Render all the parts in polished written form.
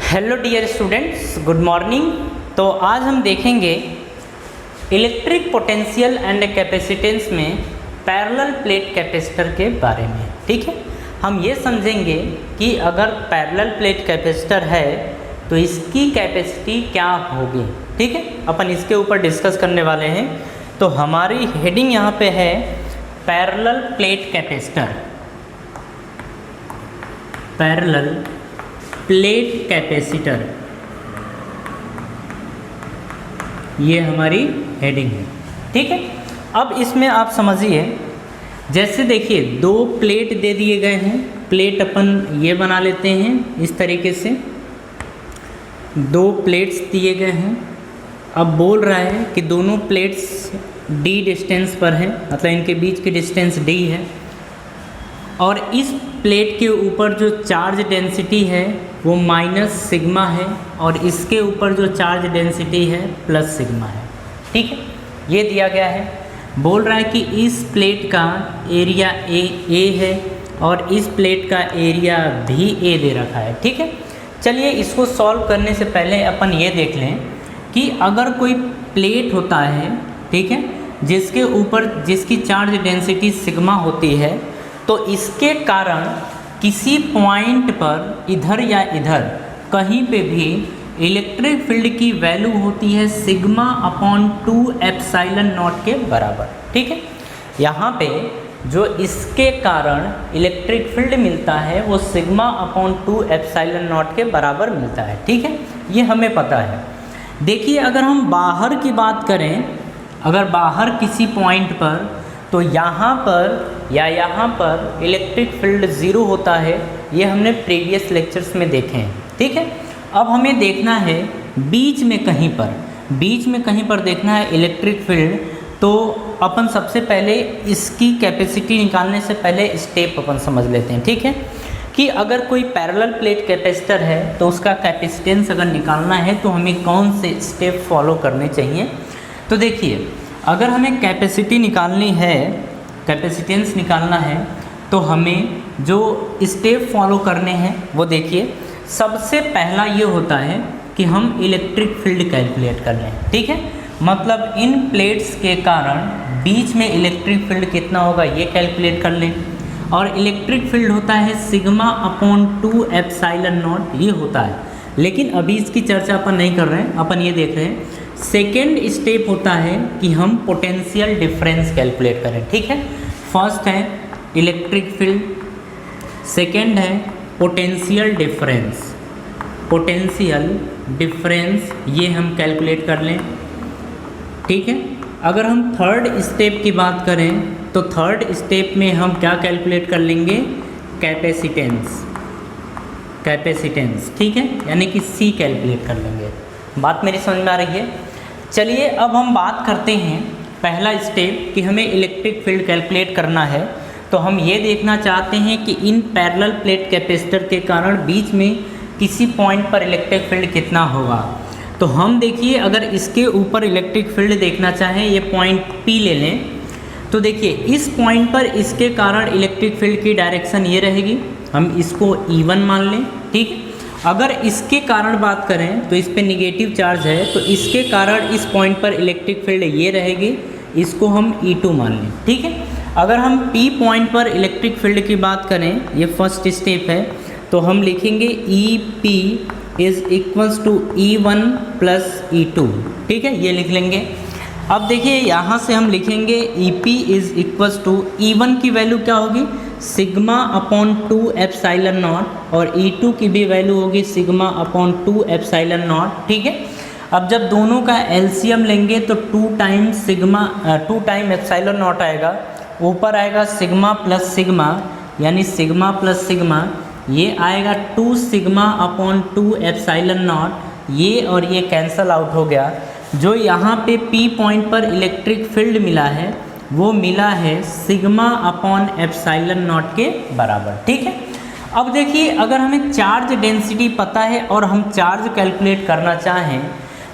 Hello dear students, good morning. तो आज हम देखेंगे इलेक्ट्रिक पोटेंशियल एंड कैपेसिटेंस में पैरेलल प्लेट कैपेसिटर के बारे में। ठीक है, हम ये समझेंगे कि अगर पैरेलल प्लेट कैपेसिटर है तो इसकी कैपेसिटी क्या होगी। ठीक है, अपन इसके ऊपर डिस्कस करने वाले हैं। तो हमारी हेडिंग यहाँ पे है parallel plate capacitor, parallel plate capacitor, ये हमारी हेडिंग है। ठीक है, अब इसमें आप समझिए, जैसे देखिए दो प्लेट दे दिए गए हैं। प्लेट अपन ये बना लेते हैं इस तरीके से, दो प्लेट्स दिए गए हैं। अब बोल रहा है कि दोनों प्लेट्स d डिस्टेंस पर हैं, मतलब इनके बीच की डिस्टेंस d है, और इस प्लेट के ऊपर जो चार्ज डेंसिटी है वो माइनस सिग्मा है, और इसके ऊपर जो चार्ज डेंसिटी है प्लस सिग्मा है। ठीक है, ये दिया गया है। बोल रहा है कि इस प्लेट का एरिया ए है और इस प्लेट का एरिया भी ए दे रखा है। ठीक है, चलिए इसको सॉल्व करने से पहले अपन ये देख लें कि अगर कोई प्लेट होता है, ठीक है, जिसके ऊपर जिसकी चार्ज डेंसिटी सिग्मा होती है, तो इसके कारण किसी पॉइंट पर इधर या इधर कहीं पे भी इलेक्ट्रिक फील्ड की वैल्यू होती है सिग्मा अपॉन 2 एप्सिलॉन नॉट के बराबर। ठीक है, यहाँ पे जो इसके कारण इलेक्ट्रिक फील्ड मिलता है वो सिग्मा अपॉन 2 एप्सिलॉन नॉट के बराबर मिलता है। ठीक है, ये हमें पता है। देखिए, अगर हम बाहर की बात करें, अगर बाहर किसी पॉइंट पर, तो यहाँ पर या यहाँ पर इलेक्ट्रिक फील्ड ज़ीरो होता है। ये हमने प्रीवियस लेक्चर्स में देखे हैं। ठीक है, अब हमें देखना है बीच में कहीं पर, बीच में कहीं पर देखना है इलेक्ट्रिक फील्ड। तो अपन सबसे पहले इसकी कैपेसिटी निकालने से पहले स्टेप अपन समझ लेते हैं। ठीक है, कि अगर कोई पैरेलल प्लेट कैपेसिटर है तो उसका कैपेसिटेंस अगर निकालना है तो हमें कौन से स्टेप फॉलो करने चाहिए। तो देखिए, अगर हमें कैपेसिटी निकालनी है, कैपेसिटेंस निकालना है, तो हमें जो स्टेप फॉलो करने हैं वो देखिए, सबसे पहला ये होता है कि हम इलेक्ट्रिक फील्ड कैलकुलेट कर लें। ठीक है, मतलब इन प्लेट्स के कारण बीच में इलेक्ट्रिक फील्ड कितना होगा ये कैलकुलेट कर लें। और इलेक्ट्रिक फील्ड होता है सिग्मा अपॉन 2 एप्सिलॉन नॉट, ये होता है। लेकिन अभी इसकी चर्चा अपन नहीं कर रहे हैं, अपन ये देख रहे हैं सेकेंड स्टेप होता है कि हम पोटेंशियल डिफरेंस कैलकुलेट करें। ठीक है, फर्स्ट है इलेक्ट्रिक फील्ड, सेकेंड है पोटेंशियल डिफरेंस, पोटेंशियल डिफरेंस ये हम कैलकुलेट कर लें। ठीक है, अगर हम थर्ड स्टेप की बात करें तो थर्ड स्टेप में हम क्या कैलकुलेट कर लेंगे, कैपेसिटेंस, कैपेसिटेंस। ठीक है, यानी कि C कैलकुलेट कर लेंगे। बात मेरी समझ में आ रही है। चलिए अब हम बात करते हैं पहला स्टेप कि हमें इलेक्ट्रिक फील्ड कैलकुलेट करना है। तो हम ये देखना चाहते हैं कि इन पैरेलल प्लेट कैपेसिटर के कारण बीच में किसी पॉइंट पर इलेक्ट्रिक फील्ड कितना होगा। तो हम देखिए, अगर इसके ऊपर इलेक्ट्रिक फील्ड देखना चाहें, ये पॉइंट P ले लें, तो देखिए इस पॉइंट पर इसके कारण इलेक्ट्रिक फील्ड की डायरेक्शन ये रहेगी, हम इसको E1 मान लें। ठीक है, अगर इसके कारण बात करें तो इस पे निगेटिव चार्ज है, तो इसके कारण इस पॉइंट पर इलेक्ट्रिक फील्ड ये रहेगी, इसको हम E2 मान लें। ठीक है, अगर हम P पॉइंट पर इलेक्ट्रिक फील्ड की बात करें, ये फर्स्ट स्टेप है, तो हम लिखेंगे EP is equals to E1 plus E2। ठीक है, ये लिख लेंगे। अब देखिए यहाँ से हम लिखेंगे EP is equals to E1 की वैल्यू क्या होगी, सिग्मा अपॉन 2 एप्सिलॉन नॉट, और E2 की भी वैल्यू होगी सिग्मा अपॉन 2 एप्सिलॉन नॉट। ठीक है, अब जब दोनों का एलसीएम लेंगे तो 2 टाइम एप्सिलॉन नॉट आएगा, ऊपर आएगा सिग्मा प्लस सिग्मा, यानी सिग्मा प्लस सिग्मा, ये आएगा 2 सिग्मा अपॉन 2 एप्सिलॉन नॉट, ये और ये कैंसल आउट हो गया। जो यहाँ पे P पॉइंट पर इलेक्ट्रिक फील्ड मिला है वो मिला है सिग्मा अपॉन एप्सिलॉन नॉट के बराबर। ठीक है, अब देखिए, अगर हमें चार्ज डेंसिटी पता है और हम चार्ज कैलकुलेट करना चाहें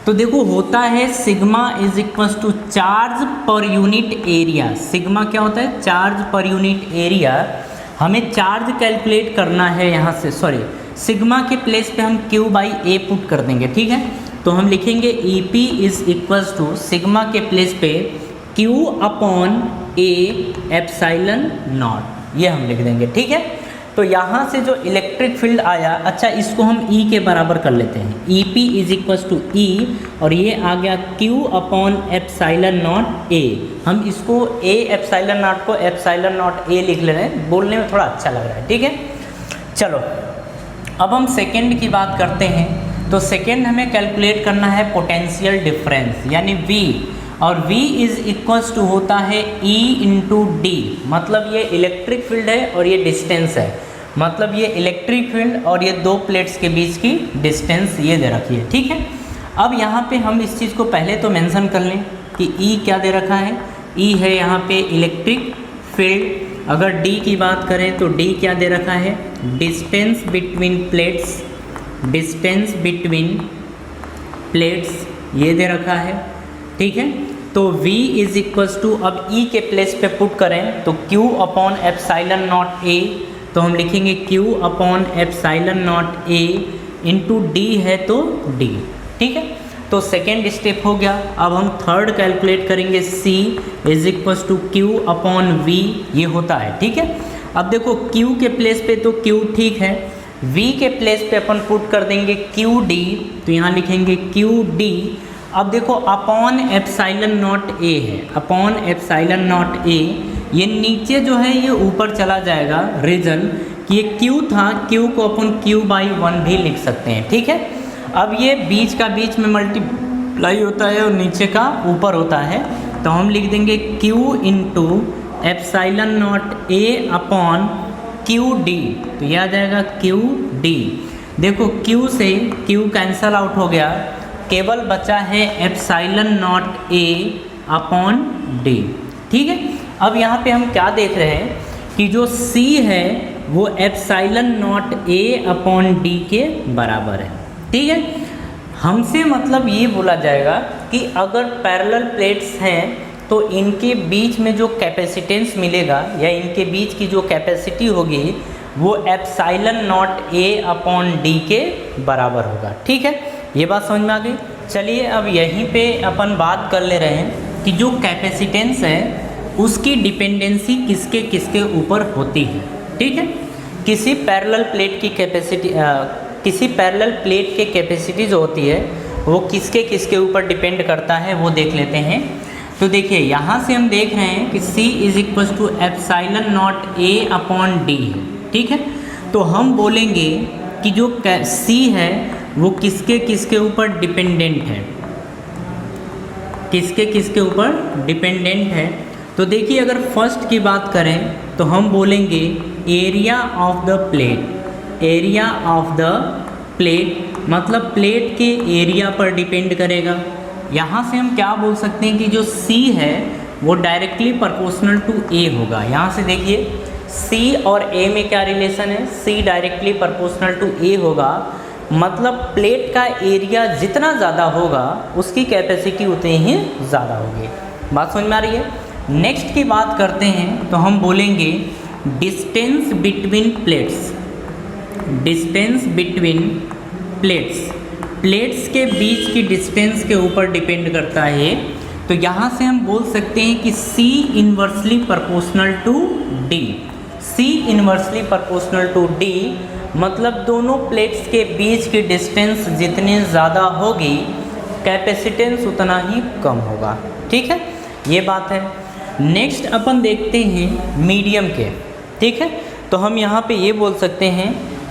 तो देखो होता है sigma is equals to charge per unit area. Sigma क्या होता है, चार्ज पर यूनिट एरिया। हमें चार्ज कैलकुलेट करना है यहाँ से, सॉरी सिग्मा के प्लेस पे हम Q बाई ए पुट कर देंगे, ठीक है। तो हम लिखेंगे E P is equals to sigma के प्लेस पे Q upon A epsilon naught, ये हम लिख देंगे, ठीक है। तो यहाँ से जो इलेक्ट्रिक फील्ड आया, अच्छा इसको हम E के बराबर कर लेते हैं, E P is equals to E, और ये आ गया Q upon epsilon naught A. हम इसको ए एप्साइलन नॉट को एप्साइलन नॉट ए लिख ले रहे हैं, बोलने में थोड़ा अच्छा लग रहा है, ठीक है। चलो अब हम सेकेंड की बात करते हैं। तो सेकेंड हमें कैलकुलेट करना है पोटेंशियल डिफरेंस यानी V, और V इज इक्वल्स टू होता है E इंटू डी, मतलब ये इलेक्ट्रिक फील्ड है और ये डिस्टेंस है, मतलब ये इलेक्ट्रिक फील्ड और ये दो प्लेट्स के बीच की डिस्टेंस ये दे रखी है, ठीक है। अब यहाँ पे हम इस चीज़ को पहले तो मेंशन कर लें कि E क्या दे रखा है, E है यहाँ पे इलेक्ट्रिक फील्ड। अगर D की बात करें तो D क्या दे रखा है, distance between plates, distance between plates ये दे रखा है, ठीक है। तो V इज इक्वल्स टू, अब E के प्लेस पे पुट करें तो Q upon epsilon naught A, तो हम लिखेंगे Q upon epsilon naught A into D है तो D, ठीक है। तो सेकेंड स्टेप हो गया। अब हम थर्ड कैलकुलेट करेंगे, C is equals to Q upon V, ये होता है, ठीक है। अब देखो Q के प्लेस पे तो Q ठीक है, V के प्लेस पे अपन पुट कर देंगे QD, तो यहाँ लिखेंगे QD। अब देखो अपॉन एप्साइलन नॉट ए है, अपॉन एप्साइलन नॉट ए, ये नीचे जो है ये ऊपर चला जाएगा, रीजन कि ये Q था, Q को अपन Q बाई 1 भी लिख सकते हैं, ठीक है। अब ये बीच का बीच में मल्टीप्लाई होता है और नीचे का ऊपर होता है, तो हम लिख देंगे Q into epsilon naught A upon QD, तो यह आ जाएगा QD। देखो Q से Q कैंसल आउट हो गया, केवल बचा है epsilon naught A upon D, ठीक है। अब यहाँ पे हम क्या देख रहे हैं कि जो C है वो epsilon naught A upon D के बराबर है, ठीक है। हमसे मतलब ये बोला जाएगा कि अगर पैरेलल प्लेट्स हैं तो इनके बीच में जो कैपेसिटेंस मिलेगा या इनके बीच की जो कैपेसिटी होगी वो epsilon naught A upon D के बराबर होगा, ठीक है। ये बात समझ में आ गई। चलिए अब यहीं पे अपन बात कर ले रहे हैं कि जो कैपेसिटेंस है उसकी डिपेंडेंसी किसके किसके ऊपर होती है, ठीक है। किसी पैरेलल प्लेट की कैपेसिटी, किसी पैरेलल प्लेट के कैपेसिटी जो होती है वो किसके किसके ऊपर डिपेंड करता है वो देख लेते हैं। तो देखिए यहाँ से हम देख रहे हैं कि C is equal to epsilon naught A upon D है, ठीक है। तो हम बोलेंगे कि जो C है वो किसके किसके ऊपर डिपेंडेंट है, किसके किसके ऊपर डिपेंडेंट है। तो देखिए अगर फर्स्ट की बात करें तो हम बोलेंगे area of the plate, area of the plate मतलब प्लेट के एरिया पर डिपेंड करेगा। यहाँ से हम क्या बोल सकते हैं कि जो C है वो डायरेक्टली प्रोपोर्शनल टू A होगा। यहाँ से देखिए C और A में क्या रिलेशन है, C directly proportional to A होगा, मतलब प्लेट का एरिया जितना ज़्यादा होगा उसकी कैपेसिटी उतनी ही ज़्यादा होगी। बात समझ में आ रही है। नेक्स्ट की बात करते हैं तो हम बोलेंगे distance between plates, distance between plates, plates के बीच की डिस्टेंस के ऊपर डिपेंड करता है। तो यहाँ से हम बोल सकते हैं कि C inversely proportional to D, C inversely proportional to D मतलब दोनों प्लेट्स के बीच की डिस्टेंस जितनी ज़्यादा होगी कैपेसिटेंस उतना ही कम होगा, ठीक है। ये बात है। नेक्स्ट अपन देखते हैं मीडियम के, ठीक है। तो हम यहाँ पे ये बोल सकते हैं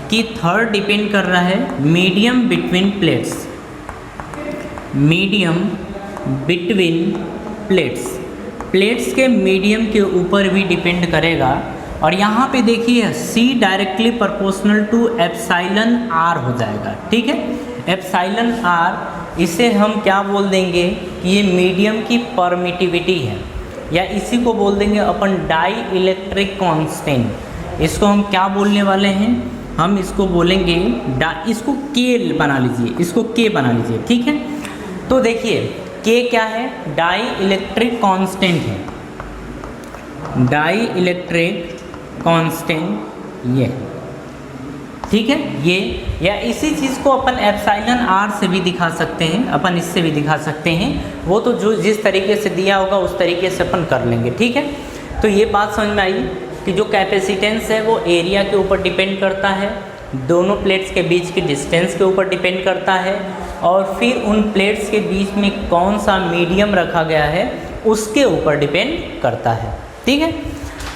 कि थर्ड डिपेंड कर रहा है medium between plates, medium between plates, plates के मीडियम के ऊपर भी डिपेंड करेगा। और यहाँ पे देखिए C directly proportional to epsilon R हो जाएगा, ठीक है। एप्साइलन R, इसे हम क्या बोल देंगे कि ये मीडियम की परमिटिविटी है, या इसी को बोल देंगे अपन डाई इलेक्ट्रिक कांस्टेंट। इसको हम क्या बोलने वाले हैं, हम इसको बोलेंगे इसको K बना लीजिए, इसको K बना लीजिए, ठीक है। तो देखिए K क्या है, डाई इलेक्ट्रिक कांस्टेंट है, डाई इलेक्ट्रिक कांस्टेंट ये, ठीक है। ये या इसी चीज़ को अपन एप्सिलॉन आर से भी दिखा सकते हैं, अपन इससे भी दिखा सकते हैं, वो तो जो जिस तरीके से दिया होगा उस तरीके से अपन कर लेंगे, ठीक है। तो ये बात समझ में आई कि जो कैपेसिटेंस है वो एरिया के ऊपर डिपेंड करता है, दोनों प्लेट्स के बीच की डिस्टेंस के ऊपर डिपेंड करता है, और फिर उन प्लेट्स के बीच में कौन सा मीडियम रखा गया है उसके ऊपर डिपेंड करता है, ठीक है।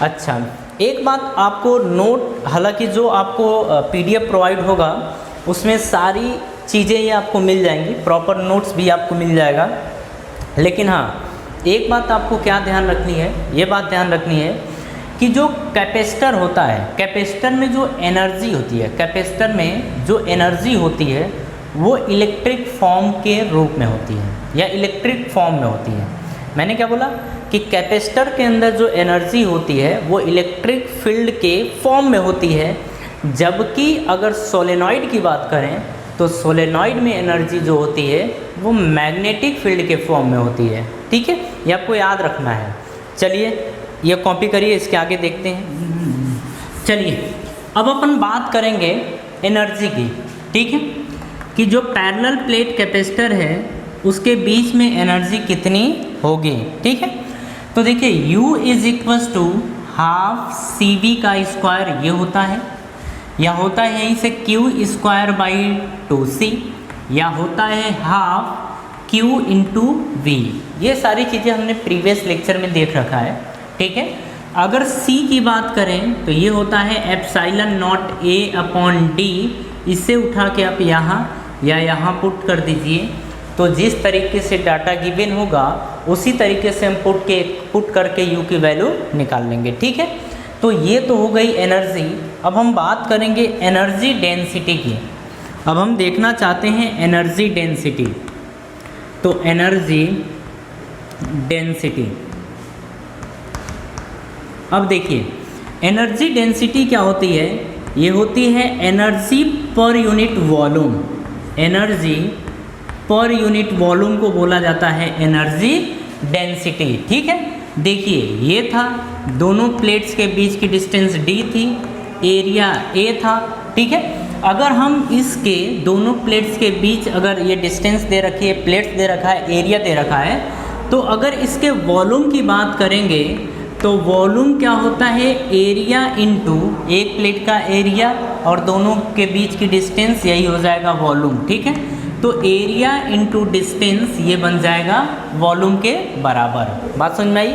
अच्छा, एक बात आपको नोट, हालांकि जो आपको PDF प्रोवाइड होगा उसमें सारी चीज़ें ये आपको मिल जाएंगी, प्रॉपर नोट्स भी आपको मिल जाएगा, लेकिन हाँ एक बात आपको क्या ध्यान रखनी है, ये बात ध्यान रखनी है कि जो कैपेसिटर होता है, कैपेसिटर में जो एनर्जी होती है, कैपेसिटर में जो एनर्जी होती है वो इलेक्ट्रिक फॉर्म के रूप में होती है या इलेक्ट्रिक फॉर्म में होती है। मैंने क्या बोला कि कैपेसिटर के अंदर जो एनर्जी होती है वो इलेक्ट्रिक फील्ड के फॉर्म में होती है, जबकि अगर सोलेनॉइड की बात करें तो सोलेनॉइड में एनर्जी जो होती है वो मैग्नेटिक फील्ड के फॉर्म में होती है, ठीक है। ये आपको याद रखना है। चलिए ये कॉपी करिए, इसके आगे देखते हैं। चलिए अब अपन बात करेंगे एनर्जी की, ठीक है, कि जो पैरेलल प्लेट कैपेसिटर है उसके बीच में एनर्जी कितनी होगी, ठीक है। तो देखिए U is equals to half CV का स्क्वायर ये होता है, या होता है यहीं से Q स्क्वायर बाई 2C, या होता है हाफ Q इंटू V। ये सारी चीज़ें हमने प्रीवियस लेक्चर में देख रखा है, ठीक है। अगर C की बात करें तो ये होता है epsilon not A upon D, इसे उठा के आप यहाँ या यहाँ पुट कर दीजिए, तो जिस तरीके से डाटा गिवन होगा उसी तरीके से हम पुट करके U की वैल्यू निकाल लेंगे, ठीक है। तो ये तो हो गई एनर्जी। अब हम बात करेंगे एनर्जी डेंसिटी की। अब हम देखना चाहते हैं एनर्जी डेंसिटी, तो एनर्जी डेंसिटी, अब देखिए एनर्जी डेंसिटी क्या होती है, ये होती है energy per unit volume. Energy per unit volume को बोला जाता है एनर्जी डेंसिटी, ठीक है। देखिए ये था, दोनों प्लेट्स के बीच की डिस्टेंस D थी, एरिया A था, ठीक है। अगर हम इसके दोनों प्लेट्स के बीच अगर ये डिस्टेंस दे रखी है, प्लेट्स दे रखा है, एरिया दे रखा है, तो अगर इसके वॉल्यूम की बात करेंगे तो वॉल्यूम क्या होता है, एरिया इंटू एक प्लेट का एरिया और दोनों के बीच की डिस्टेंस, यही हो जाएगा वॉल्यूम, ठीक है। तो एरिया इंटू डिस्टेंस ये बन जाएगा वॉल्यूम के बराबर। बात समझ में आई।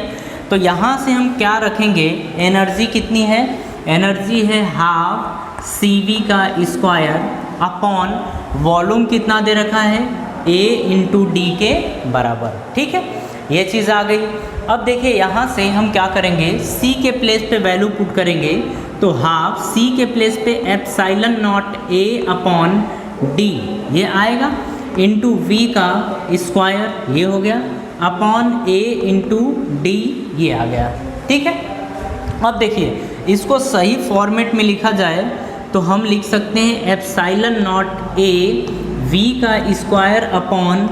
तो यहाँ से हम क्या रखेंगे, एनर्जी कितनी है, एनर्जी है हाफ CV का स्क्वायर अपॉन वॉल्यूम कितना दे रखा है, A इंटू D के बराबर, ठीक है। ये चीज़ आ गई। अब देखिए यहाँ से हम क्या करेंगे, C के प्लेस पे वैल्यू पुट करेंगे, तो हाफ C के प्लेस पे epsilon not A upon D ये आएगा, इंटू V का स्क्वायर ये हो गया, अपॉन A इंटू D ये आ गया, ठीक है। अब देखिए इसको सही फॉर्मेट में लिखा जाए तो हम लिख सकते हैं एप्सिलॉन नॉट A V का स्क्वायर अपॉन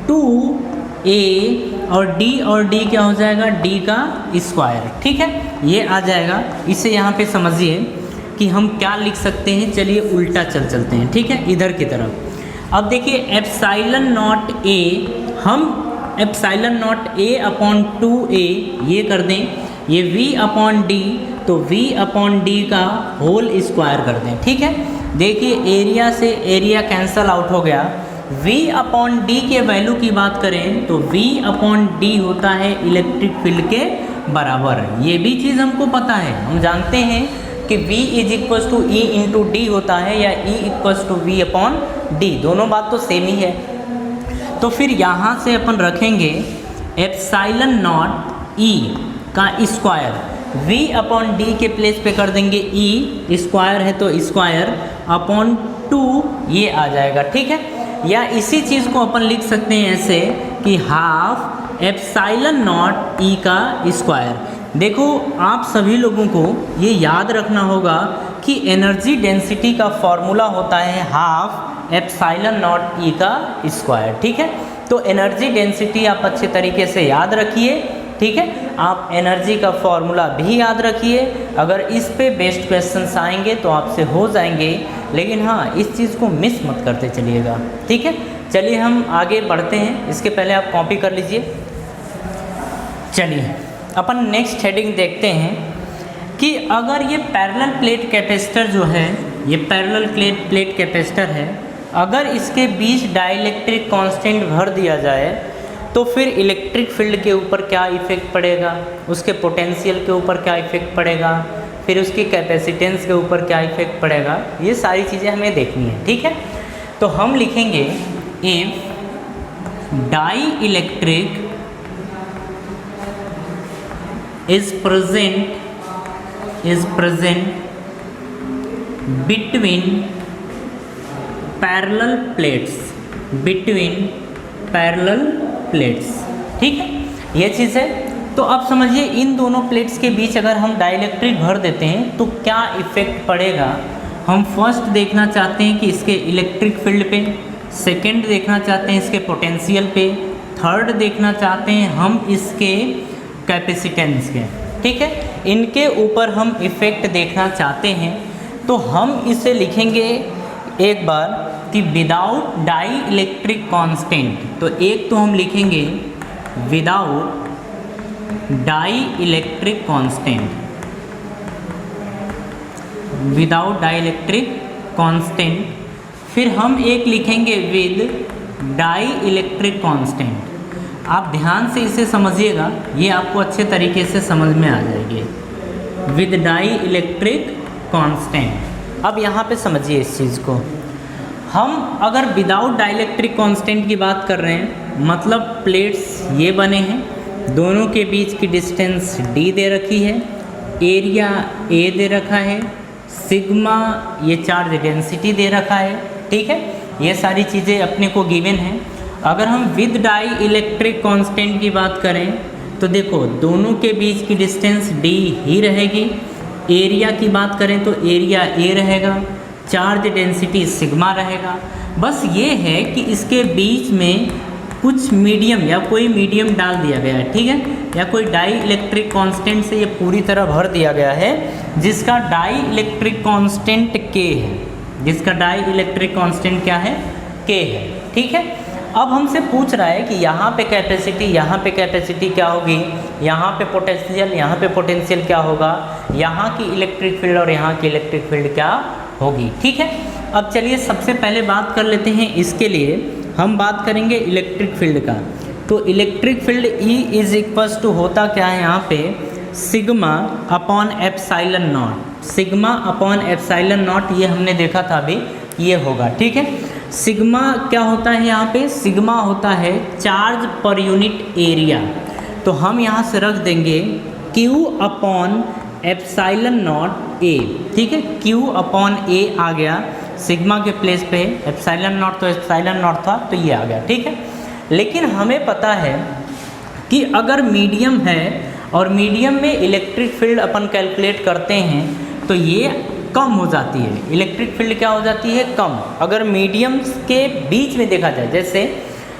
2A और D क्या हो जाएगा, D का स्क्वायर, ठीक है। ये आ जाएगा। इसे यहाँ पे समझिए कि हम क्या लिख सकते हैं। चलिए उल्टा चलते हैं, ठीक है, इधर की तरफ। अब देखिए एप्सिलॉन नॉट A, हम epsilon not A upon 2A ये कर दें, ये V अपॉन D, तो V अपॉन D का होल स्क्वायर कर दें, ठीक है। देखिए एरिया से एरिया कैंसल आउट हो गया। V अपॉन D के वैल्यू की बात करें तो V अपॉन D होता है इलेक्ट्रिक फील्ड के बराबर। ये भी चीज़ हमको पता है, हम जानते हैं कि V is equals to E into D होता है, या E equals to V upon D, दोनों बात तो सेम ही है। तो फिर यहाँ से अपन रखेंगे एप्सिलॉन नॉट E का स्क्वायर, V अपॉन D के प्लेस पे कर देंगे E, स्क्वायर है तो स्क्वायर अपॉन 2 ये आ जाएगा, ठीक है। या इसी चीज़ को अपन लिख सकते हैं ऐसे कि हाफ एप्सिलॉन नॉट E का स्क्वायर। देखो आप सभी लोगों को ये याद रखना होगा कि एनर्जी डेंसिटी का फॉर्मूला होता है हाफ एप्सिलॉन नॉट E का स्क्वायर, ठीक है। तो एनर्जी डेंसिटी आप अच्छे तरीके से याद रखिए, ठीक है। आप एनर्जी का फॉर्मूला भी याद रखिए, अगर इस पे बेस्ट क्वेश्चंस आएंगे तो आपसे हो जाएंगे, लेकिन हाँ इस चीज़ को मिस मत करते चलिएगा, ठीक है। चलिए हम आगे बढ़ते हैं, इसके पहले आप कॉपी कर लीजिए। चलिए अपन नेक्स्ट हेडिंग देखते हैं कि अगर ये पैरेलल प्लेट कैपेसिटर जो है, ये पैरेलल प्लेट कैपेसिटर है, अगर इसके बीच डाइलेक्ट्रिक कांस्टेंट भर दिया जाए तो फिर इलेक्ट्रिक फील्ड के ऊपर क्या इफेक्ट पड़ेगा, उसके पोटेंशियल के ऊपर क्या इफेक्ट पड़ेगा, फिर उसकी कैपेसिटेंस के ऊपर क्या इफेक्ट पड़ेगा, ये सारी चीज़ें हमें देखनी है, ठीक है। तो हम लिखेंगे if dielectric is present between parallel plates, ठीक है, ये चीज़ है। तो अब समझिए इन दोनों प्लेट्स के बीच अगर हम डाइलेक्ट्रिक भर देते हैं तो क्या इफेक्ट पड़ेगा। हम फर्स्ट देखना चाहते हैं कि इसके इलेक्ट्रिक फील्ड पे, सेकंड देखना चाहते हैं इसके पोटेंशियल पे, थर्ड देखना चाहते हैं हम इसके कैपेसिटेंस के, ठीक है, इनके ऊपर हम इफ़ेक्ट देखना चाहते हैं। तो हम इसे लिखेंगे एक बार कि विदाउट डाई इलेक्ट्रिक कांस्टेंट, तो एक तो हम लिखेंगे without dielectric constant, without dielectric constant, फिर हम एक लिखेंगे विद डाई इलेक्ट्रिक कांस्टेंट। आप ध्यान से इसे समझिएगा, ये आपको अच्छे तरीके से समझ में आ जाएगी, विद डाई इलेक्ट्रिक कांस्टेंट। अब यहाँ पे समझिए इस चीज़ को, हम अगर विदाउट डाई इलेक्ट्रिक कांस्टेंट की बात कर रहे हैं, मतलब प्लेट्स ये बने हैं, दोनों के बीच की डिस्टेंस d दे रखी है, एरिया a दे रखा है, सिग्मा ये चार्ज डेंसिटी दे रखा है, ठीक है, ये सारी चीज़ें अपने को गिवन हैं। अगर हम विद डाई इलेक्ट्रिक कांस्टेंट की बात करें तो देखो दोनों के बीच की डिस्टेंस d ही रहेगी, एरिया की बात करें तो एरिया a रहेगा, चार्ज डेंसिटी सिग्मा रहेगा। बस ये है कि इसके बीच में कुछ मीडियम या कोई मीडियम डाल दिया गया है, ठीक है, या कोई डाई इलेक्ट्रिक कांस्टेंट से ये पूरी तरह भर दिया गया है जिसका डाई इलेक्ट्रिक कांस्टेंट k है, जिसका डाई इलेक्ट्रिक कांस्टेंट क्या है, k है, ठीक है। अब हमसे पूछ रहा है कि यहाँ पे कैपेसिटी, यहाँ पे कैपेसिटी क्या होगी, यहाँ पे पोटेंशियल, यहाँ पे पोटेंशियल क्या होगा, यहाँ की इलेक्ट्रिक फील्ड और यहाँ की इलेक्ट्रिक फील्ड क्या होगी, ठीक है। अब चलिए सबसे पहले बात कर लेते हैं, इसके लिए हम बात करेंगे इलेक्ट्रिक फील्ड का। तो electric field E is equals to होता क्या है यहाँ पे, sigma upon epsilon naught, sigma upon epsilon naught, ये हमने देखा था अभी, ये होगा, ठीक है। सिग्मा क्या होता है यहाँ पे, सिग्मा होता है चार्ज पर यूनिट एरिया, तो हम यहाँ से रख देंगे Q upon epsilon naught A, ठीक है, Q अपॉन A आ गया, सिग्मा के प्लेस पे एप्साइलन नॉट, तो एप्साइलन नॉट था तो ये आ गया, ठीक है। लेकिन हमें पता है कि अगर मीडियम है और मीडियम में इलेक्ट्रिक फील्ड अपन कैलकुलेट करते हैं तो ये कम हो जाती है, इलेक्ट्रिक फील्ड क्या हो जाती है, कम। अगर मीडियम्स के बीच में देखा जाए, जैसे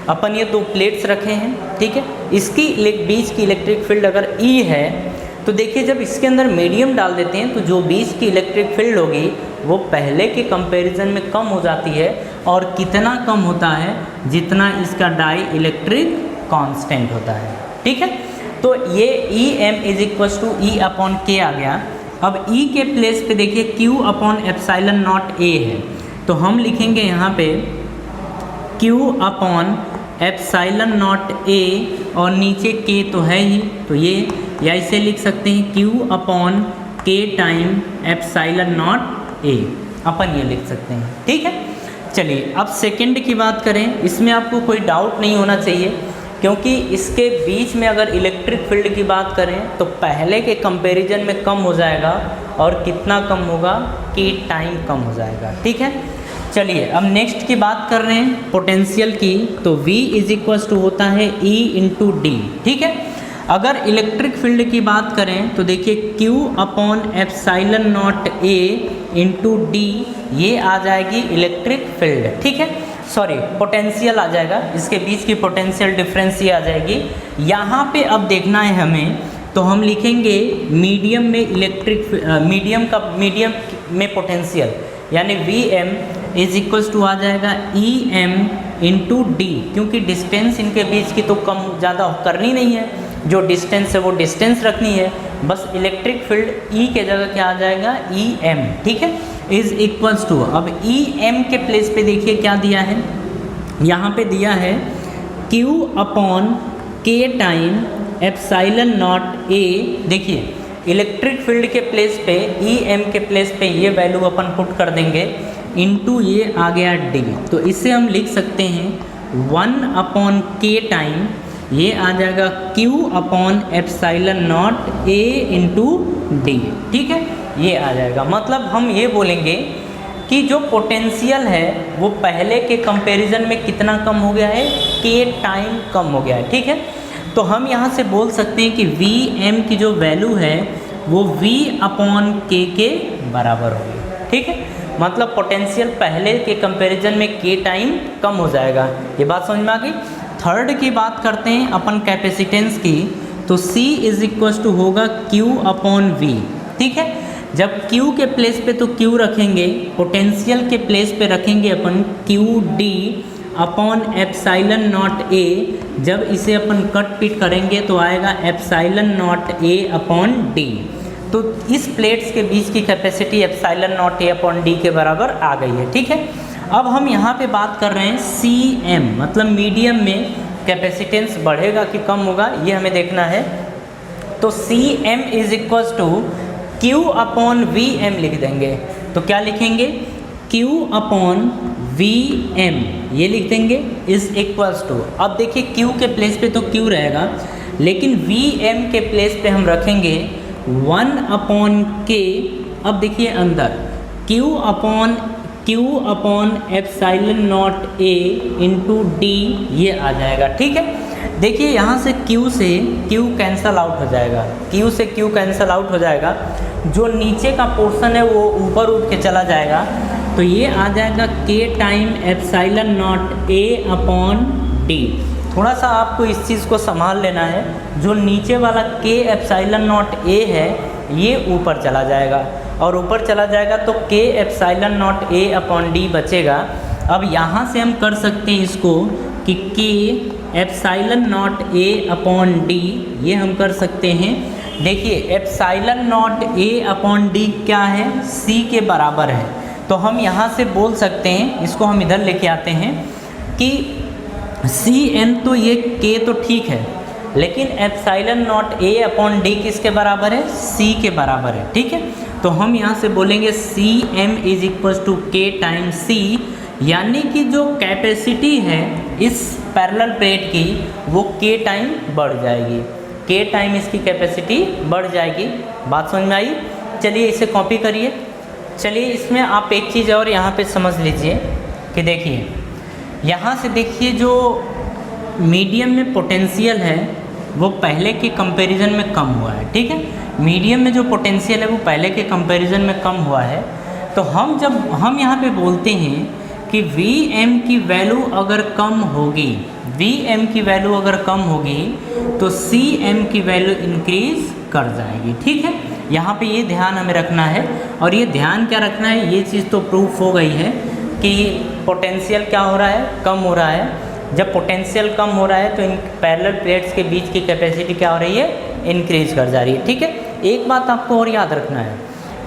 अपन ये दो प्लेट्स रखे हैं, ठीक है, इसकी बीच की इलेक्ट्रिक फील्ड अगर E है तो देखिए जब इसके अंदर मीडियम डाल देते हैं तो जो बीच की इलेक्ट्रिक फील्ड होगी वो पहले के कंपैरिजन में कम हो जाती है, और कितना कम होता है, जितना इसका डाई इलेक्ट्रिक कांस्टेंट होता है, ठीक है। तो ये EM is equals to E upon K आ गया। अब E के प्लेस पे देखिए Q upon epsilon naught A है, तो हम लिखेंगे यहाँ पे Q upon epsilon naught A, और नीचे K तो है ही, तो ये या इसे लिख सकते हैं Q upon K time epsilon naught A, अपन ये लिख सकते हैं, ठीक है। चलिए अब सेकंड की बात करें, इसमें आपको कोई डाउट नहीं होना चाहिए, क्योंकि इसके बीच में अगर इलेक्ट्रिक फील्ड की बात करें तो पहले के कंपैरिजन में कम हो जाएगा, और कितना कम होगा कि टाइम कम हो जाएगा, ठीक है। चलिए अब नेक्स्ट की बात कर रहे हैं पोटेंशियल की, तो V इज इक्वल्स टू होता है E इंटू डी, ठीक है। अगर इलेक्ट्रिक फील्ड की बात करें तो देखिए Q upon epsilon naught A into D, ये आ जाएगी इलेक्ट्रिक फील्ड, ठीक है। सॉरी पोटेंशियल आ जाएगा, इसके बीच की पोटेंशियल डिफरेंस ये आ जाएगी। यहाँ पे अब देखना है हमें, तो हम लिखेंगे मीडियम में इलेक्ट्रिक मीडियम में पोटेंशियल, यानी V M is equals to आ जाएगा ई एम इंटू डी, क्योंकि डिस्टेंस इनके बीच की तो कम ज़्यादा करनी नहीं है, जो डिस्टेंस है वो डिस्टेंस रखनी है, बस इलेक्ट्रिक फील्ड ई के जगह क्या आ जाएगा ई एम, ठीक है, इज इक्वल्स टू, अब ई एम के प्लेस पे देखिए क्या दिया है, यहाँ पे दिया है Q अपॉन के टाइम एप्साइलन नॉट ए। देखिए इलेक्ट्रिक फील्ड के प्लेस पे ई एम के प्लेस पे ये वैल्यू अपन पुट कर देंगे, इनटू ये आ गया डी, तो इसे हम लिख सकते हैं 1 अपॉन के टाइम ये आ जाएगा Q upon epsilon naught A into D, ठीक है, ये आ जाएगा। मतलब हम ये बोलेंगे कि जो पोटेंशियल है वो पहले के कंपैरिजन में कितना कम हो गया है, के टाइम कम हो गया है, ठीक है। तो हम यहाँ से बोल सकते हैं कि वी एम की जो वैल्यू है वो वी अपॉन के बराबर होगी, ठीक है। मतलब पोटेंशियल पहले के कंपैरिजन में के टाइम कम हो जाएगा, ये बात समझ में आ गई। थर्ड की बात करते हैं अपन कैपेसिटेंस की, तो C इज इक्वल टू होगा Q अपॉन V, ठीक है। जब Q के प्लेस पे तो Q रखेंगे, पोटेंशियल के प्लेस पे रखेंगे अपन QD upon epsilon naught A, जब इसे अपन कट पीट करेंगे तो आएगा epsilon naught A upon D, तो इस प्लेट्स के बीच की capacity epsilon naught A upon D के बराबर आ गई है, ठीक है। अब हम यहाँ पे बात कर रहे हैं CM, मतलब मीडियम में कैपेसिटेंस बढ़ेगा कि कम होगा ये हमें देखना है। तो CM is equals to Q upon VM लिख देंगे, तो क्या लिखेंगे Q अपॉन VM ये लिख देंगे इज इक्वल्स टू, अब देखिए Q के प्लेस पे तो Q रहेगा, लेकिन VM के प्लेस पे हम रखेंगे 1 अपॉन K। अब देखिए अंदर Q upon epsilon naught A into D ये आ जाएगा, ठीक है। देखिए यहाँ से Q से Q कैंसल आउट हो जाएगा, Q से Q कैंसल आउट हो जाएगा, जो नीचे का पोर्शन है वो ऊपर उठ के चला जाएगा, तो ये आ जाएगा K time epsilon naught A upon D. थोड़ा सा आपको इस चीज़ को संभाल लेना है, जो नीचे वाला K एप्साइलन नॉट A है ये ऊपर चला जाएगा, और ऊपर चला जाएगा तो K epsilon naught A upon D बचेगा। अब यहाँ से हम कर सकते हैं इसको कि K epsilon naught A upon D ये हम कर सकते हैं। देखिए epsilon naught A upon D क्या है, C के बराबर है, तो हम यहाँ से बोल सकते हैं, इसको हम इधर लेके आते हैं कि CM तो ये K तो ठीक है, लेकिन epsilon naught A upon D किसके बराबर है, C के बराबर है, ठीक है। तो हम यहाँ से बोलेंगे CM is equal to K time C, यानी कि जो कैपेसिटी है इस पैरेलल प्लेट की वो K टाइम बढ़ जाएगी, K टाइम इसकी कैपेसिटी बढ़ जाएगी। बात समझ में आई? चलिए इसे कॉपी करिए। चलिए इसमें आप एक चीज़ और यहाँ पे समझ लीजिए कि देखिए यहाँ से देखिए जो मीडियम में पोटेंशियल है वो पहले के कंपैरिजन में कम हुआ है, ठीक है। मीडियम में जो पोटेंशियल है वो पहले के कंपैरिजन में कम हुआ है, तो हम यहाँ पे बोलते हैं कि Vm की वैल्यू अगर कम होगी, Vm की वैल्यू अगर कम होगी तो Cm की वैल्यू इंक्रीज कर जाएगी, ठीक है। यहाँ पे ये ध्यान हमें रखना है, और ये ध्यान क्या रखना है, ये चीज़ तो प्रूफ हो गई है कि पोटेंशियल क्या हो रहा है, कम हो रहा है। जब पोटेंशियल कम हो रहा है तो इन पैरेलल प्लेट्स के बीच की कैपेसिटी क्या हो रही है, इंक्रीज कर जा रही है, ठीक है। एक बात आपको और याद रखना है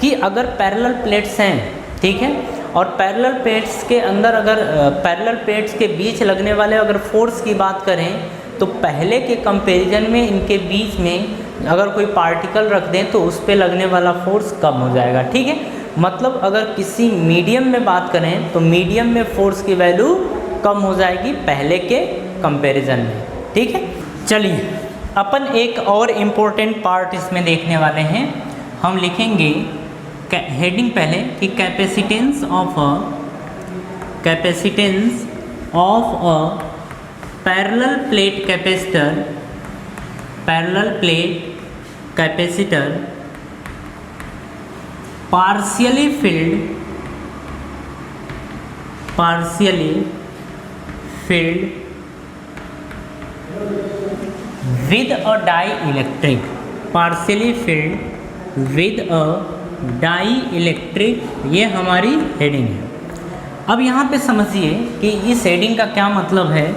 कि अगर पैरेलल प्लेट्स हैं, ठीक है, और पैरेलल प्लेट्स के अंदर अगर पैरेलल प्लेट्स के बीच लगने वाले अगर फोर्स की बात करें तो पहले के कंपैरिजन में इनके बीच में अगर कोई पार्टिकल रख दें तो उस पर लगने वाला फोर्स कम हो जाएगा, ठीक है। मतलब अगर किसी मीडियम में बात करें तो मीडियम में फोर्स की वैल्यू कम हो जाएगी पहले के कंपैरिजन में, ठीक है। चलिए अपन एक और इम्पोर्टेंट पार्ट इसमें देखने वाले हैं। हम लिखेंगे हेडिंग पहले कि capacitance of a parallel plate capacitor partially filled with a dielectric, partially filled with a dielectric, ये हमारी हेडिंग है। अब यहाँ पे समझिए कि इस हेडिंग का क्या मतलब है।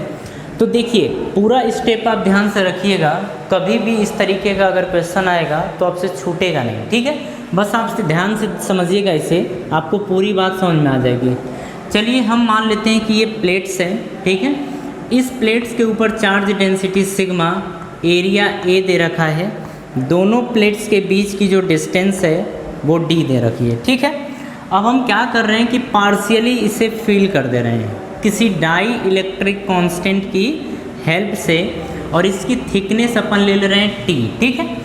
तो देखिए पूरा स्टेप आप ध्यान से रखिएगा, कभी भी इस तरीके का अगर क्वेश्चन आएगा तो आपसे छूटेगा नहीं, ठीक है। बस आप ध्यान से समझिएगा, इसे आपको पूरी बात समझ में आ जाएगी। चलिए हम मान लेते हैं कि ये प्लेट्स हैं, ठीक है। इस प्लेट्स के ऊपर charge density sigma, area A दे रखा है, दोनों प्लेट्स के बीच की जो डिस्टेंस है वो डी दे रखी है, ठीक है। अब हम क्या कर रहे हैं कि पार्शियली इसे फिल कर दे रहे हैं किसी डाई इलेक्ट्रिक कांस्टेंट की हेल्प से, और इसकी थिकनेस अपन ले ले रहे हैं टी, ठीक है,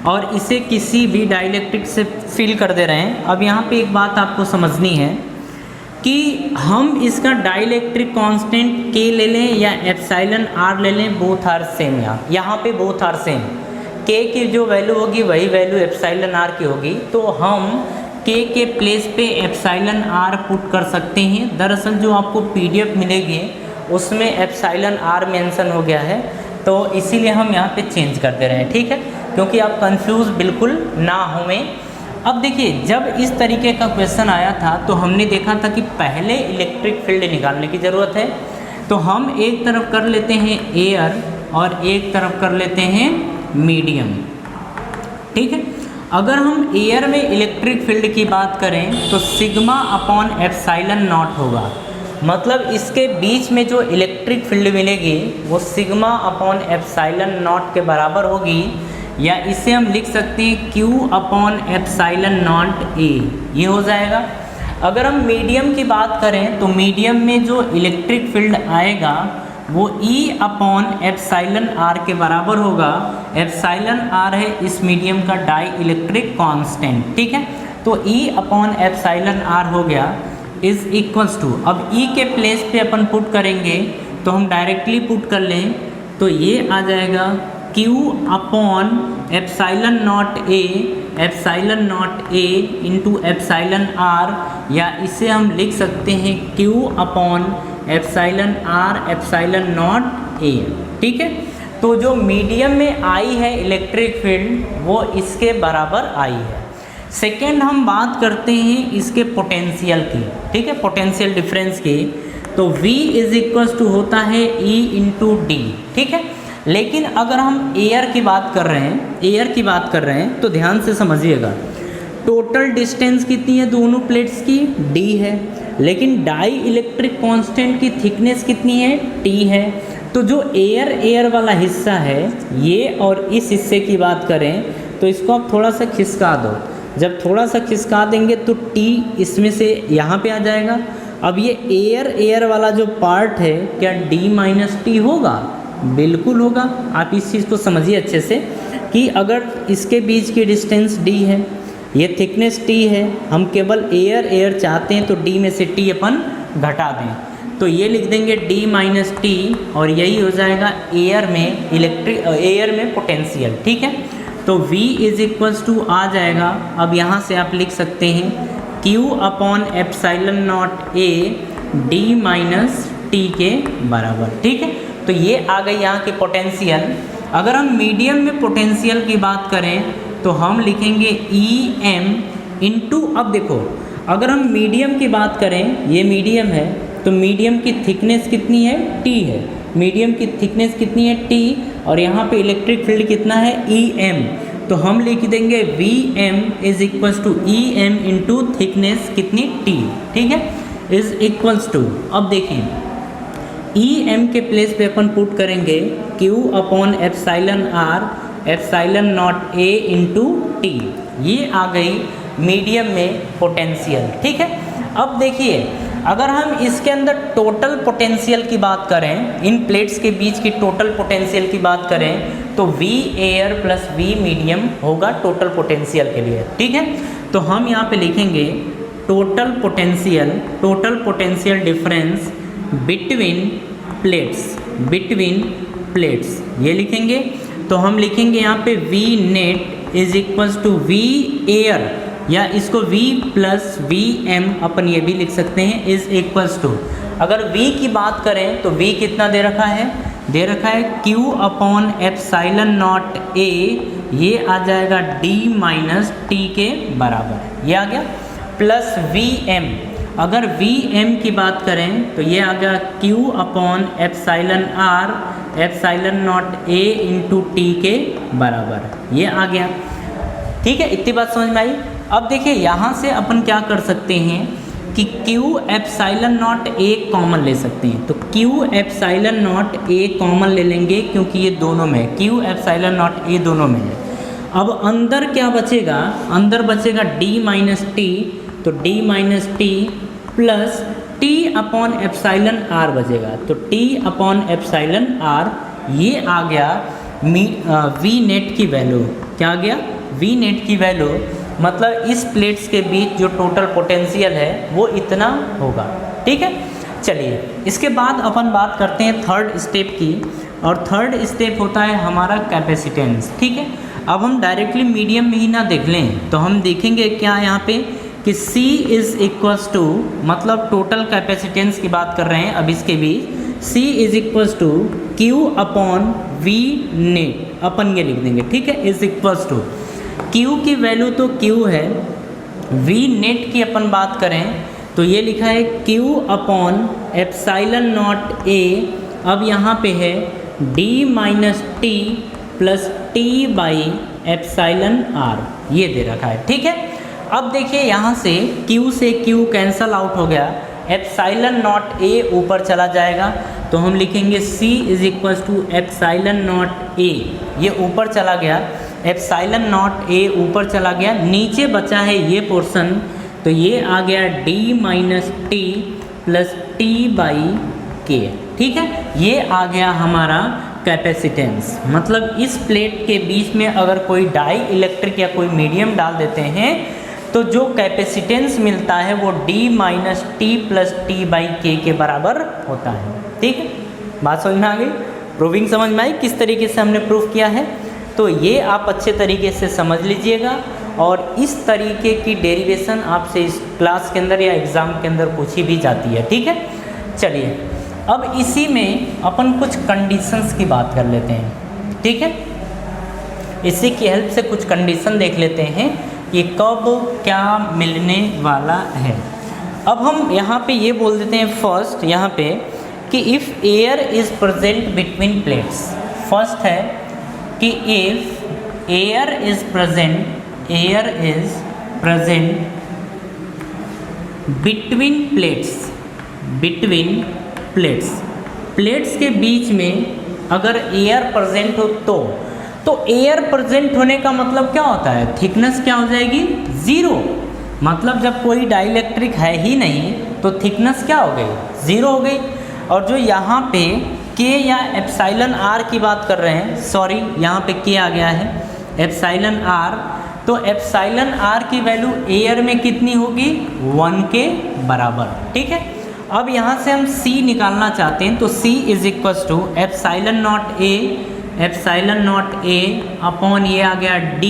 और इसे किसी भी डाई इलेक्ट्रिक से फिल कर दे रहे हैं। अब यहाँ पे एक बात आपको समझनी है कि हम इसका डाई इलेक्ट्रिक कांस्टेंट के ले लें या एप्सिलॉन आर ले लें, बोथ आर सेम। यहाँ पे बोथ आर सेम, के की जो वैल्यू होगी वही वैल्यू एप्सिलॉन आर की होगी, तो हम के प्लेस पे एप्सिलॉन आर पुट कर सकते हैं। दरअसल जो आपको पीडीएफ मिलेगी उसमें एप्सिलॉन आर मेंशन हो गया है, तो इसीलिए हम यहाँ पे चेंज कर दे रहे हैं, ठीक है, क्योंकि आप कंफ्यूज बिल्कुल ना होवें। अब देखिए जब इस तरीके का क्वेश्चन आया था तो हमने देखा था कि पहले इलेक्ट्रिक फील्ड निकालने की ज़रूरत है, तो हम एक तरफ कर लेते हैं एयर और एक तरफ कर लेते हैं मीडियम, ठीक है। अगर हम एयर में इलेक्ट्रिक फील्ड की बात करें तो सिग्मा अपॉन एप्सिलॉन नॉट होगा, मतलब इसके बीच में जो इलेक्ट्रिक फील्ड मिलेगी वो सिग्मा अपॉन एप्सिलॉन नॉट के बराबर होगी, या इसे हम लिख सकते हैं Q अपॉन एप्सिलॉन नॉट ए, ये हो जाएगा। अगर हम मीडियम की बात करें तो मीडियम में जो इलेक्ट्रिक फील्ड आएगा वो E अपॉन एप्सिलॉन आर के बराबर होगा। एप्सिलॉन आर है इस मीडियम का डाई इलेक्ट्रिक कांस्टेंट, ठीक है। तो E अपॉन एप्सिलॉन आर हो गया इज इक्वल्स टू, अब E के प्लेस पे अपन पुट करेंगे तो हम डायरेक्टली पुट कर लें तो ये आ जाएगा Q upon epsilon naught A into epsilon R, या इसे हम लिख सकते हैं Q upon epsilon R epsilon naught A, ठीक है। तो जो मीडियम में आई है इलेक्ट्रिक फील्ड वो इसके बराबर आई है। सेकेंड हम बात करते हैं इसके पोटेंशियल की, ठीक है, पोटेंशियल डिफरेंस की, तो V इज इक्वल्स टू होता है E इंटू डी, ठीक है। लेकिन अगर हम एयर की बात कर रहे हैं तो ध्यान से समझिएगा, टोटल डिस्टेंस कितनी है दोनों प्लेट्स की, D है, लेकिन डाई इलेक्ट्रिक कांस्टेंट की थिकनेस कितनी है, T है। तो जो एयर वाला हिस्सा है ये, और इस हिस्से की बात करें तो इसको आप थोड़ा सा खिसका दो, जब थोड़ा सा खिसका देंगे तो T इसमें से यहाँ पे आ जाएगा। अब ये एयर वाला जो पार्ट है क्या D माइनस टी होगा, बिल्कुल होगा। आप इस चीज़ को समझिए अच्छे से कि अगर इसके बीच की डिस्टेंस D है, ये थिकनेस T है, हम केवल एयर चाहते हैं तो D में से T अपन घटा दें, तो ये लिख देंगे D माइनस टी, और यही हो जाएगा एयर में पोटेंशियल, ठीक है। तो V इज इक्वल्स टू आ जाएगा, अब यहाँ से आप लिख सकते हैं Q अपॉन एप्सिलॉन नॉट ए D माइनस टी के बराबर, ठीक है। तो ये आ गई यहाँ की पोटेंशियल। अगर हम मीडियम में पोटेंशियल की बात करें तो हम लिखेंगे EM इंटू, अब देखो अगर हम मीडियम की बात करें, ये मीडियम है तो मीडियम की थिकनेस कितनी है, T है, मीडियम की थिकनेस कितनी है, T, और यहाँ पे इलेक्ट्रिक फील्ड कितना है, EM, तो हम लिख देंगे VM is equals to EM into thickness कितनी, T, ठीक है, इज इक्वल्स टू, अब देखिए EM के प्लेस पे अपन पुट करेंगे Q upon epsilon R epsilon naught A into T, ये आ गई मीडियम में पोटेंशियल, ठीक है। अब देखिए अगर हम इसके अंदर टोटल पोटेंशियल की बात करें, इन प्लेट्स के बीच की टोटल पोटेंशियल की बात करें तो V air plus V medium होगा टोटल पोटेंशियल के लिए, ठीक है। तो हम यहाँ पे लिखेंगे total potential difference between plates, ये लिखेंगे। तो हम लिखेंगे यहाँ पे V net is equals to V air, या इसको V प्लस वी एम अपन ये भी लिख सकते हैं इज इक्वल्स टू, अगर V की बात करें तो V कितना दे रखा है, दे रखा है Q upon epsilon naught A, ये आ जाएगा D माइनस टी के बराबर, ये आ गया, प्लस VM, अगर VM की बात करें तो ये आ गया Q upon epsilon R epsilon naught A into T के बराबर, ये आ गया। ठीक है, इतनी बात समझ में आई। अब देखिए यहाँ से अपन क्या कर सकते हैं कि Q epsilon naught A common ले सकते हैं, तो Q epsilon naught A common ले लेंगे क्योंकि ये दोनों में है, Q एप्साइलन नॉट A दोनों में है। अब अंदर क्या बचेगा, अंदर बचेगा D माइनस टी, तो D minus T plus T upon epsilon R बचेगा, तो T अपॉन एप्साइलन R, ये आ गया V नेट की वैल्यू, क्या आ गया V नेट की वैल्यू, मतलब इस प्लेट्स के बीच जो टोटल पोटेंशियल है वो इतना होगा। ठीक है, चलिए इसके बाद अपन बात करते हैं थर्ड स्टेप की, और थर्ड स्टेप होता है हमारा कैपेसिटेंस। ठीक है, अब हम डायरेक्टली मीडियम में ही ना देख लें, तो हम देखेंगे क्या यहाँ पे कि C इज़ इक्वल्स टू, मतलब टोटल कैपेसिटेंस की बात कर रहे हैं अब इसके बीच, C is equals to Q upon V net, अपन ये लिख देंगे। ठीक है, इज़ इक्वल्स टू Q की वैल्यू तो Q है, V नेट की अपन बात करें तो ये लिखा है Q upon epsilon naught A, अब यहाँ पे है D minus T plus T by epsilon R, ये दे रखा है। ठीक है, अब देखिए यहाँ से Q से Q कैंसल आउट हो गया, एप्साइलन नॉट A ऊपर चला जाएगा, तो हम लिखेंगे C is equals to epsilon naught A, ये ऊपर चला गया, एप्साइलन नॉट A ऊपर चला गया, नीचे बचा है ये पोर्शन, तो ये आ गया D minus T plus T by के। ठीक है, ये आ गया हमारा कैपेसिटेंस, मतलब इस प्लेट के बीच में अगर कोई डाई इलेक्ट्रिक या कोई मीडियम डाल देते हैं तो जो कैपेसिटेंस मिलता है वो D minus T plus T by के बराबर होता है। ठीक है, बात समझ में आ गई, प्रूविंग समझ में आई किस तरीके से हमने प्रूव किया है, तो ये आप अच्छे तरीके से समझ लीजिएगा, और इस तरीके की डेरिवेशन आपसे इस क्लास के अंदर या एग्ज़ाम के अंदर पूछी भी जाती है। ठीक है, चलिए अब इसी में अपन कुछ कंडीशंस की बात कर लेते हैं। ठीक है, इसी की हेल्प से कुछ कंडीशन देख लेते हैं कि कब क्या मिलने वाला है। अब हम यहाँ पे ये बोल देते हैं फर्स्ट यहाँ पे कि if air is present between plates, first है कि if air is present between plates के बीच में अगर एयर प्रेजेंट हो तो एयर प्रेजेंट होने का मतलब क्या होता है, थिकनेस क्या हो जाएगी, ज़ीरो, मतलब जब कोई डाइलेक्ट्रिक है ही नहीं तो थिकनेस क्या हो गई, ज़ीरो हो गई। और जो यहाँ पे K या एप्साइलन R की बात कर रहे हैं, सॉरी यहाँ पे K आ गया है, एप्साइलन R, तो एप्साइलन R की वैल्यू एयर में कितनी होगी, 1 के बराबर। ठीक है, अब यहाँ से हम C निकालना चाहते हैं, तो C is equals to epsilon naught A upon ये आ गया D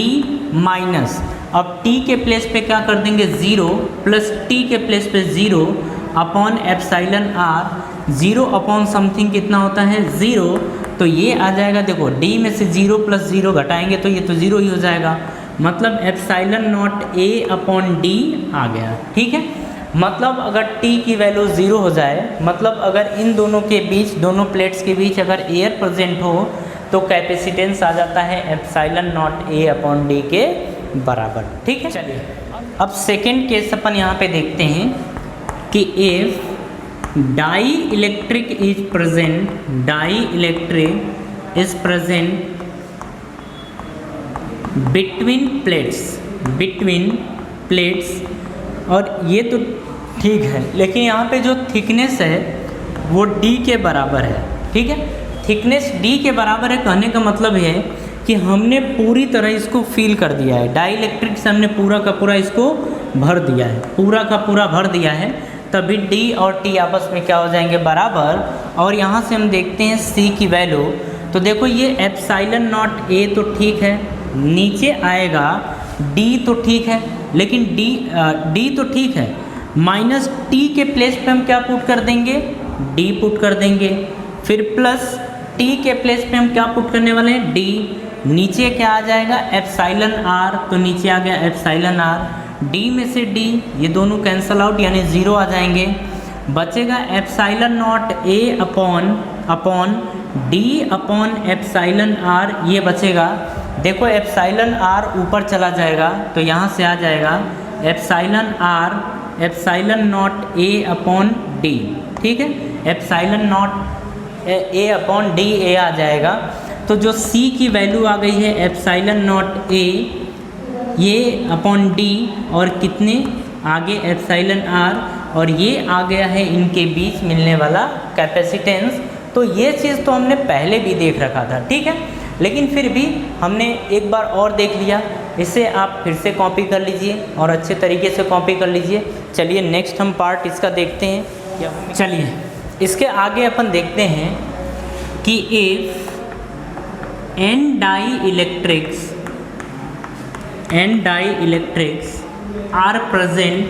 माइनस, अब T के प्लेस पे क्या कर देंगे 0 प्लस T के प्लेस पे 0 upon epsilon R, 0 upon something कितना होता है 0, तो ये आ जाएगा, देखो D में से 0 प्लस 0 घटाएंगे तो ये तो 0 ही हो जाएगा, मतलब epsilon naught A upon D आ गया। ठीक है, मतलब अगर T की वैल्यू 0 हो जाए, मतलब अगर इन दोनों के बीच, दोनों प्लेट्स के बीच अगर एयर प्रेजेंट हो तो कैपेसिटेंस आ जाता है epsilon naught A upon D के बराबर। ठीक है, चलिए अब सेकेंड केस अपन यहाँ पे देखते हैं कि if dielectric is present between plates, और ये तो ठीक है, लेकिन यहाँ पे जो थिकनेस है वो D के बराबर है। ठीक है, थिकनेस D के बराबर है, कहने का मतलब है कि हमने पूरी तरह इसको फील कर दिया है, डाई इलेक्ट्रिक से हमने पूरा का पूरा इसको भर दिया है, पूरा का पूरा भर दिया है, तभी D और T आपस में क्या हो जाएंगे, बराबर। और यहाँ से हम देखते हैं C की वैल्यू, तो देखो ये एप्साइलन नॉट A तो ठीक है, नीचे आएगा D तो ठीक है, लेकिन डी तो ठीक है, माइनस टी के प्लेस पे हम क्या पुट कर देंगे, डी पुट कर देंगे। फिर प्लस टी के प्लेस पे हम क्या पुट करने वाले हैं, डी। नीचे क्या आ जाएगा, एप्साइलन आर, तो नीचे आ गया एप्साइलन आर। डी में से डी, ये दोनों कैंसल आउट यानी ज़ीरो आ जाएंगे। बचेगा epsilon naught A upon D upon epsilon are, ये बचेगा। देखो एप्साइलन आर ऊपर चला जाएगा तो यहाँ से आ जाएगा epsilon R epsilon naught A upon D, ठीक है। Epsilon naught A upon D A आ जाएगा। तो जो सी की वैल्यू आ गई है एप्साइलन नॉट ए ये अपॉन डी, और कितने आगे एप्साइलन आर, और ये आ गया है इनके बीच मिलने वाला कैपेसिटेंस। तो ये चीज़ तो हमने पहले भी देख रखा था, ठीक है, लेकिन फिर भी हमने एक बार और देख लिया। इसे आप फिर से कॉपी कर लीजिए और अच्छे तरीके से कॉपी कर लीजिए। चलिए नेक्स्ट हम पार्ट इसका देखते हैं। चलिए इसके आगे अपन देखते हैं कि if n dielectrics are present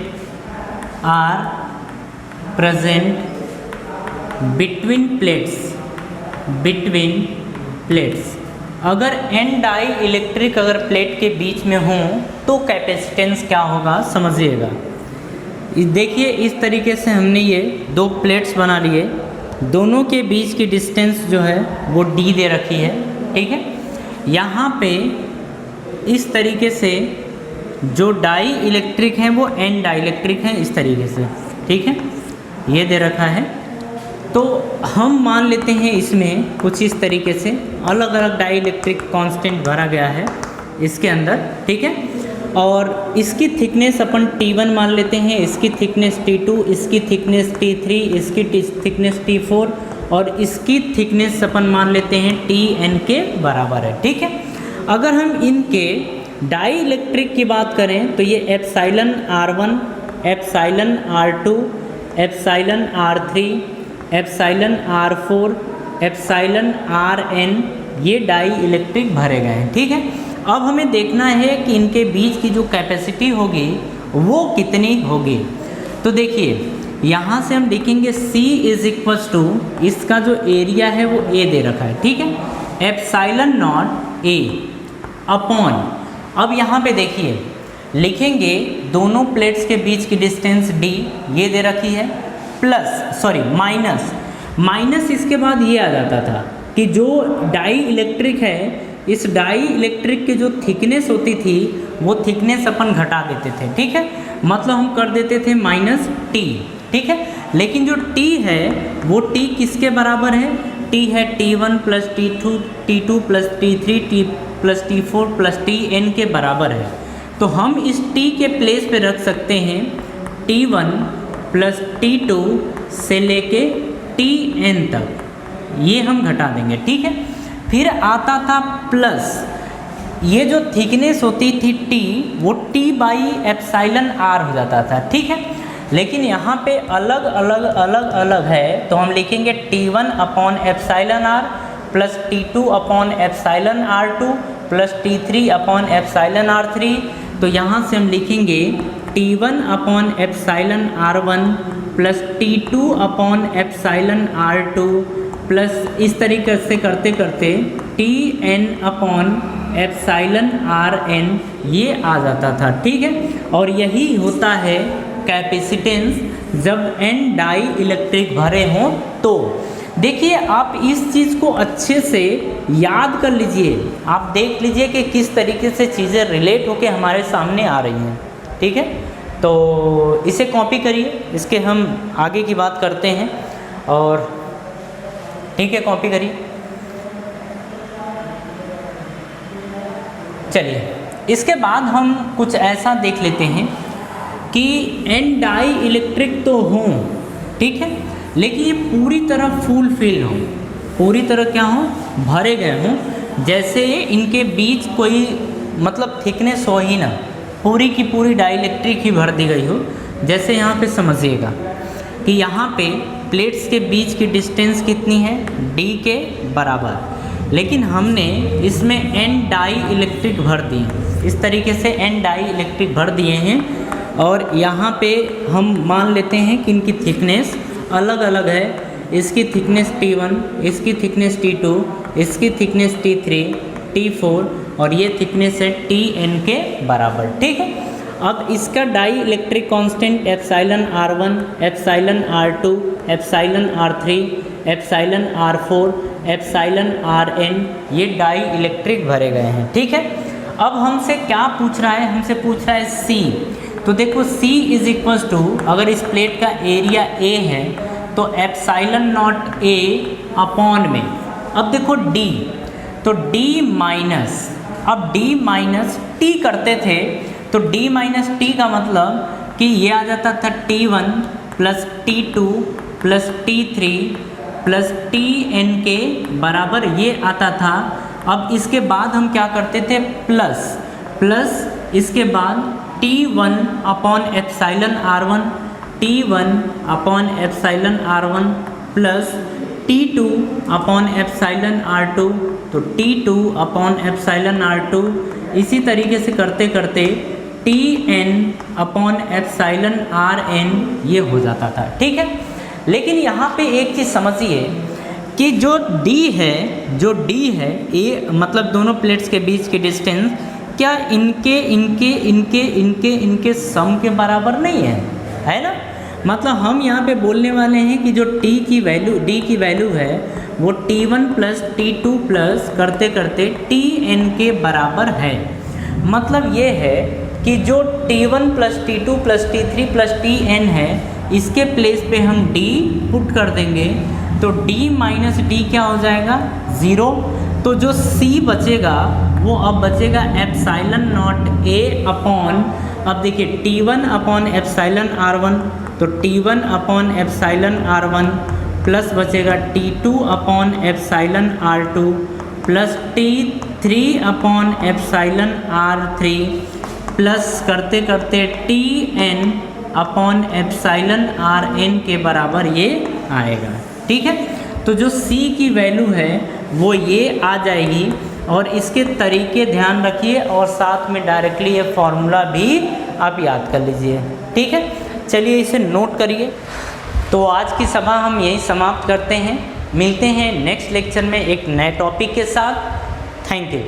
between plates। अगर n डाई अगर प्लेट के बीच में हों तो कैपेसिटेंस क्या होगा, समझिएगा। देखिए इस तरीके से हमने ये दो प्लेट्स बना लिए, दोनों के बीच की डिस्टेंस जो है वो d दे रखी है, ठीक है। यहाँ पे इस तरीके से जो डाई इलेक्ट्रिक हैं वो n डाइलेक्ट्रिक हैं, इस तरीके से, ठीक है, ये दे रखा है। तो हम मान लेते हैं इसमें कुछ इस तरीके से अलग अलग डाई इलेक्ट्रिक कांस्टेंट भरा गया है इसके अंदर, ठीक है। और इसकी थिकनेस अपन T1 मान लेते हैं, इसकी थिकनेस T2, इसकी थिकनेस T3, इसकी थिकनेस T4 और इसकी थिकनेस अपन मान लेते हैं Tn के बराबर है, ठीक है। अगर हम इनके डाई इलेक्ट्रिक की बात करें तो ये epsilon R1, epsilon R2, epsilon R3, epsilon R4, epsilon Rn, ये डाई इलेक्ट्रिक भरे गए हैं, ठीक है। अब हमें देखना है कि इनके बीच की जो कैपेसिटी होगी वो कितनी होगी। तो देखिए यहाँ से हम देखेंगे C इज इक्वल्स टू, इसका जो एरिया है वो A दे रखा है, ठीक है, एप्साइलन नॉट A अपॉन, अब यहाँ पे देखिए लिखेंगे दोनों प्लेट्स के बीच की डिस्टेंस D ये दे रखी है, प्लस माइनस इसके बाद ये आ जाता था कि जो डाई इलेक्ट्रिक है, इस डाई इलेक्ट्रिक की जो थिकनेस होती थी वो थिकनेस अपन घटा देते थे, ठीक है, मतलब हम कर देते थे -T, ठीक है। लेकिन जो T है वो T किसके बराबर है, T है T1 plus T2 plus T3 plus T4 plus Tn के बराबर है। तो हम इस T के प्लेस पे रख सकते हैं T1 प्लस T2 से लेके Tn तक, ये हम घटा देंगे, ठीक है। फिर आता था प्लस, ये जो थिकनेस होती थी T वो T बाई एप्साइलन R हो जाता था, ठीक है। लेकिन यहाँ पे अलग है तो हम लिखेंगे T1 upon epsilon R plus T2 upon epsilon R2 plus T3 upon epsilon R3। तो यहाँ से हम लिखेंगे T1 upon epsilon R1 plus T2 upon epsilon R2 plus इस तरीके से करते करते Tn अपॉन एप्साइलन Rn ये आ जाता था, ठीक है। और यही होता है कैपेसिटेंस जब n डाई इलेक्ट्रिक भरे हों। तो देखिए आप इस चीज़ को अच्छे से याद कर लीजिए, आप देख लीजिए कि किस तरीके से चीज़ें रिलेट होके हमारे सामने आ रही हैं, ठीक है। तो इसे कॉपी करिए, इसके हम आगे की बात करते हैं, और ठीक है कॉपी करिए। चलिए इसके बाद हम कुछ ऐसा देख लेते हैं कि n डाई इलेक्ट्रिक तो हों, ठीक है, लेकिन ये पूरी तरह फुल फिल हों, पूरी तरह क्या हों, भरे गए हों, जैसे इनके बीच कोई मतलब थिकनेस हो ही ना, पूरी की पूरी डाई इलेक्ट्रिक ही भर दी गई हो। जैसे यहाँ पे समझिएगा कि यहाँ पे प्लेट्स के बीच की डिस्टेंस कितनी है, D के बराबर, लेकिन हमने इसमें n डाई इलेक्ट्रिक भर दी, इस तरीके से n डाई इलेक्ट्रिक भर दिए हैं और यहाँ पे हम मान लेते हैं कि इनकी थिकनेस अलग अलग है। इसकी थिकनेस T1, इसकी थिकनेस T2, इसकी थिकनेस T3, T4 और ये थिकनेस है Tn के बराबर। ठीक है, अब इसका dielectric constant epsilon R1, epsilon R2, epsilon R3, epsilon R4, epsilon Rn ये डाई इलेक्ट्रिक भरे गए हैं। ठीक है, अब हमसे क्या पूछ रहा है, हमसे पूछ रहा है C। तो देखो C इज इक्वल्स टू, अगर इस प्लेट का एरिया A है तो एप्सिलॉन नॉट A अपॉन में, अब देखो D, तो D माइनस, अब D माइनस T करते थे तो D माइनस T का मतलब कि ये आ जाता था T1 plus T2 plus T3 plus Tn के बराबर ये आता था। अब इसके बाद हम क्या करते थे, प्लस प्लस इसके बाद T1 upon epsilon R1, T1 upon epsilon R1 plus T2 upon epsilon R2, तो T2 अपॉन एप्सिलॉन R2, इसी तरीके से करते करते Tn अपॉन एप्सिलॉन Rn ये हो जाता था। ठीक है, लेकिन यहाँ पे एक चीज़ समझिए कि जो D है ए मतलब दोनों प्लेट्स के बीच की डिस्टेंस क्या इनके सम के बराबर नहीं है ना। मतलब हम यहाँ पे बोलने वाले हैं कि जो D की वैल्यू है वो T1 प्लस T2 प्लस करते करते Tn के बराबर है। मतलब ये है कि जो T1 plus T2 plus T3 plus Tn है इसके प्लेस पे हम D पुट कर देंगे तो D माइनस D क्या हो जाएगा, 0। तो जो C बचेगा वो अब बचेगा एप्सिलॉन नॉट A अपॉन, अब देखिए T1 अपॉन एप्सिलॉन R1, तो T1 upon epsilon R1 plus बचेगा T2 upon epsilon R2 plus T3 upon epsilon R3 plus करते करते Tn अपॉन एप्सिलॉन Rn के बराबर ये आएगा। ठीक है, तो जो C की वैल्यू है वो ये आ जाएगी और इसके तरीके ध्यान रखिए और साथ में डायरेक्टली ये फॉर्मूला भी आप याद कर लीजिए। ठीक है, चलिए इसे नोट करिए। तो आज की सभा हम यही समाप्त करते हैं, मिलते हैं नेक्स्ट लेक्चर में एक नए टॉपिक के साथ। Thank you.